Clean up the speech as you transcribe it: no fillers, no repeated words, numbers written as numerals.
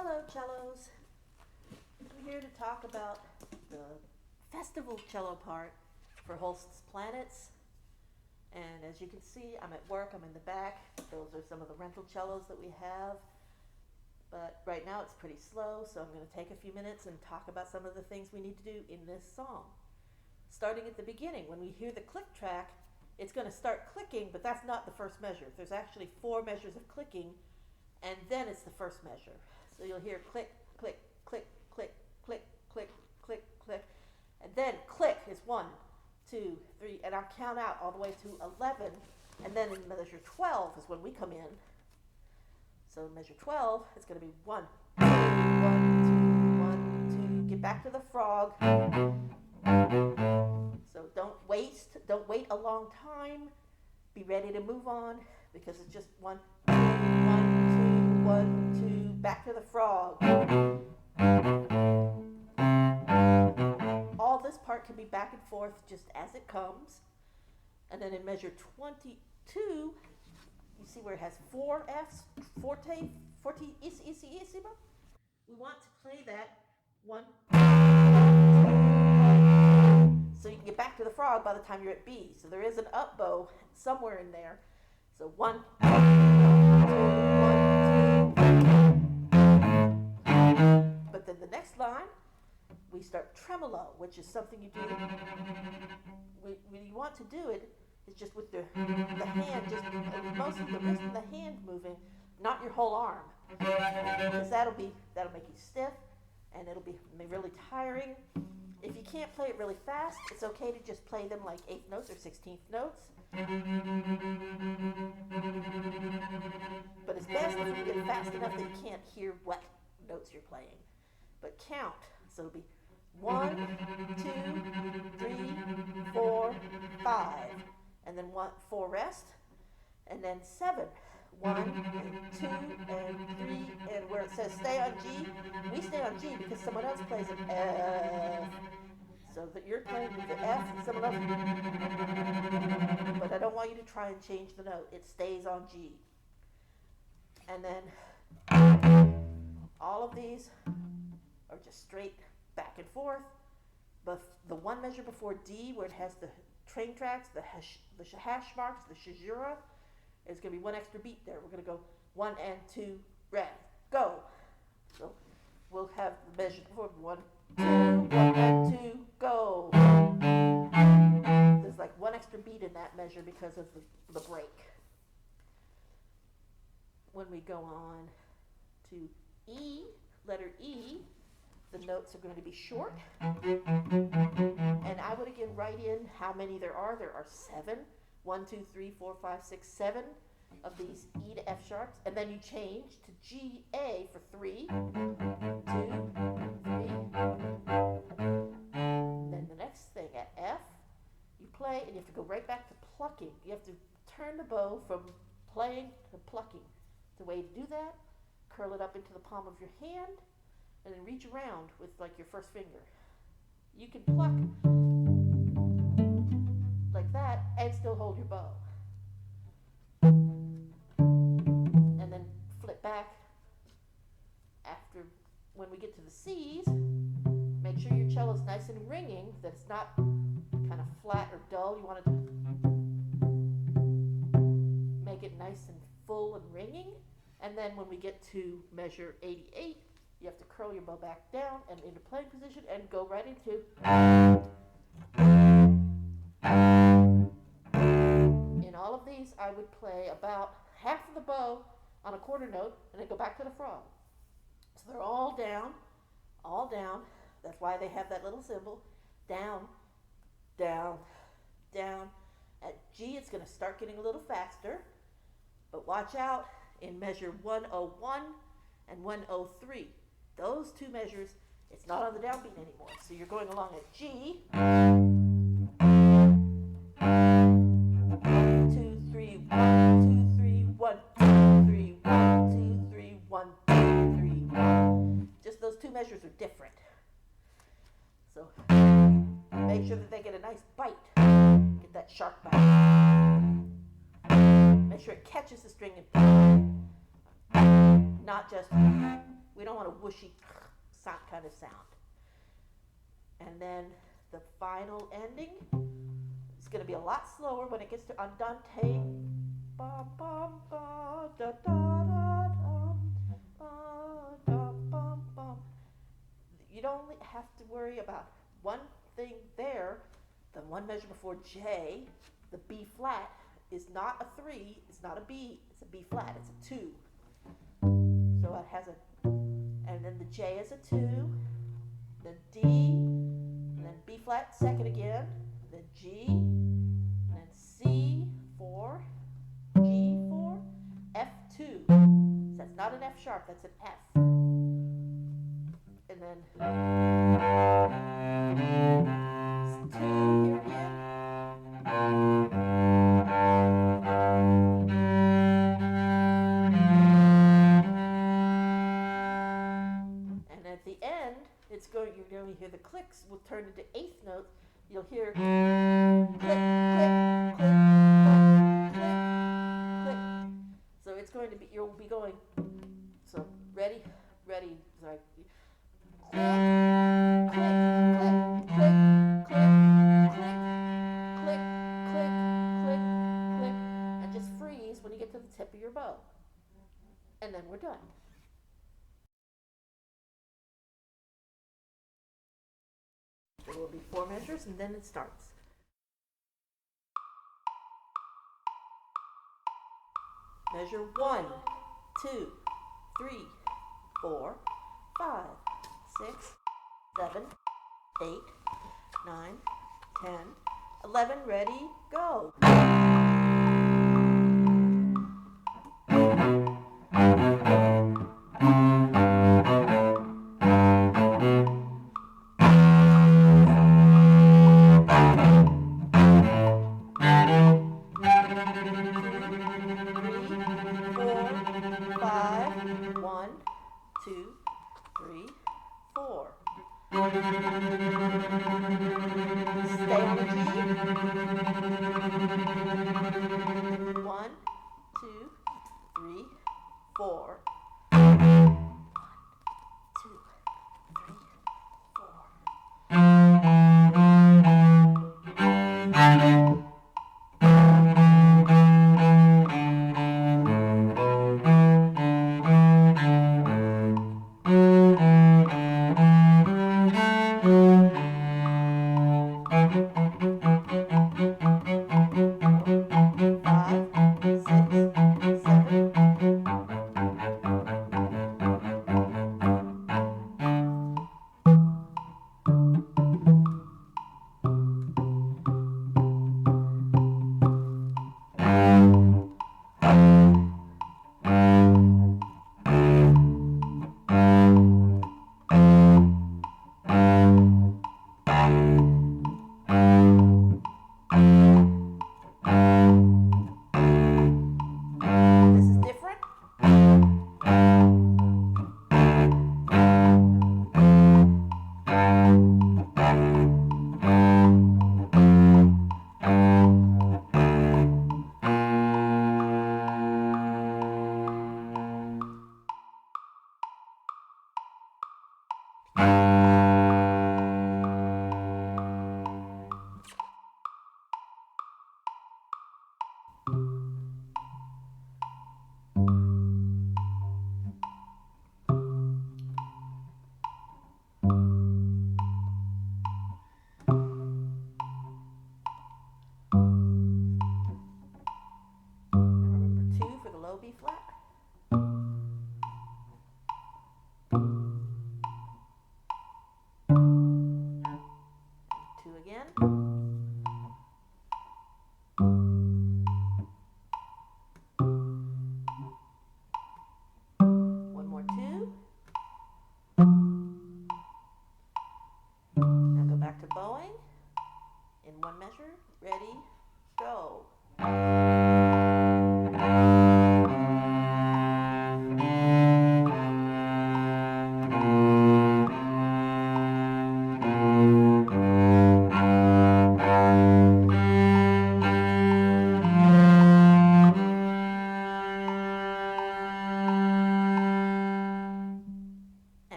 Hello, cellos. I'm here to talk about the festival cello part for Holst's Planets. And as you can see, I'm at work, I'm in the back. Those are some of the rental cellos that we have. But right now it's pretty slow, so I'm going to take a few minutes and talk about some of the things we need to do in this song. Starting at the beginning, when we hear the click track, it's going to start clicking, but that's not the first measure. There's actually 4 measures of clicking, and then it's the first measure. So you'll hear click, click, click, click, click, click, click, click, and then click is 1, 2, 3, and I'll count out all the way to 11, and then in measure 12 is when we come in. So in measure 12, it's going to be 1, 2, 1, 2, 1, 2. Get back to the frog. So don't wait a long time. Be ready to move on because it's just 1, 2, 1, 2, 1, 2. Back to the frog. All this part can be back and forth just as it comes. And then in measure 22, you see where it has 4 Fs, forte, fortissimo. We want to play that 1, 2, so you can get back to the frog by the time you're at B. So there is an up bow somewhere in there. So 1, 2, 1, 2. But then the next line, we start tremolo, which is something you do. When you want to do it, it's just with the hand, just mostly the wrist and the hand moving, not your whole arm, because that'll make you stiff, and it'll be really tiring. If you can't play it really fast, it's okay to just play them like 8th notes or 16th notes. But it's best if you get fast enough that you can't hear what notes you're playing. But count. So it'll be 1, 2, 3, 4, 5. And then 4 rest. And then 7. 1 and 2 and 3, and where it says stay on G, we stay on G because someone else plays an F. So that you're playing with the F and someone else. But I don't want you to try and change the note. It stays on G. And then all of these are just straight back and forth. But the one measure before D, where it has the train tracks, the hash marks, the caesura, is going to be 1 extra beat there. We're going to go 1 and 2, rest, go. So we'll have the measure before 1, 2, 1 and 2, go. There's like 1 extra beat in that measure because of the break. When we go on to E, letter E, the notes are going to be short. And I would again write in how many there are. There are 7. 1, 2, 3, 4, 5, 6, 7 of these E to F sharps. And then you change to G, A for 3, 2, 3. Then the next thing at F, you play and you have to go right back to plucking. You have to turn the bow from playing to plucking. The way to do that, curl it up into the palm of your hand and then reach around with like your first finger. You can pluck like that and still hold your bow. And then flip back after when we get to the C's. Make sure your cello's nice and ringing, that it's not kind of flat or dull. You want it to make it nice and full and ringing. And then when we get to measure 88, you have to curl your bow back down and into playing position and go right into. In all of these, I would play about half of the bow on a quarter note and then go back to the frog. So they're all down, all down. That's why they have that little symbol. Down, down, down. At G, it's going to start getting a little faster. But watch out in measure 101 and 103. Those 2 measures, it's not on the downbeat anymore. So you're going along at G. 1, 2, 3, 1, 2, 3, 1, 2, 3, 1, 2, 3, 1, 2, 3, 1. Just those 2 measures are different. So make sure that they get a nice bite. Get that sharp bite. Make sure it catches the string and not just We don't want a whooshy sound, kind of sound. And then the final ending is going to be a lot slower when it gets to andante. Bum, bum, ba, da, da, da, dum, ba, da, bum, bum. You don't have to worry about one thing there. The one measure before J, the B flat, is not a 3, it's not a B, it's a B flat, it's a 2. So it has a, and then the J is a 2, then D, and then B flat second again, then G, and then C 4, G 4, F 2. So that's not an F sharp, that's an F. And then 2 here again. And at the end, you're going to hear the clicks will turn into eighth notes. You'll hear click, click, click, click, click, click. So it's going to be, you'll be going, so ready, sorry. Click, click, click, click, click, click, click, click, click, click, and just freeze when you get to the tip of your bow. And then we're done. There will be 4 measures and then it starts. Measure 1, 2, 3, 4, 5, 6, 7, 8, 9, 10, 11, ready, go. Stay on the G. 1, 2, 3, 4.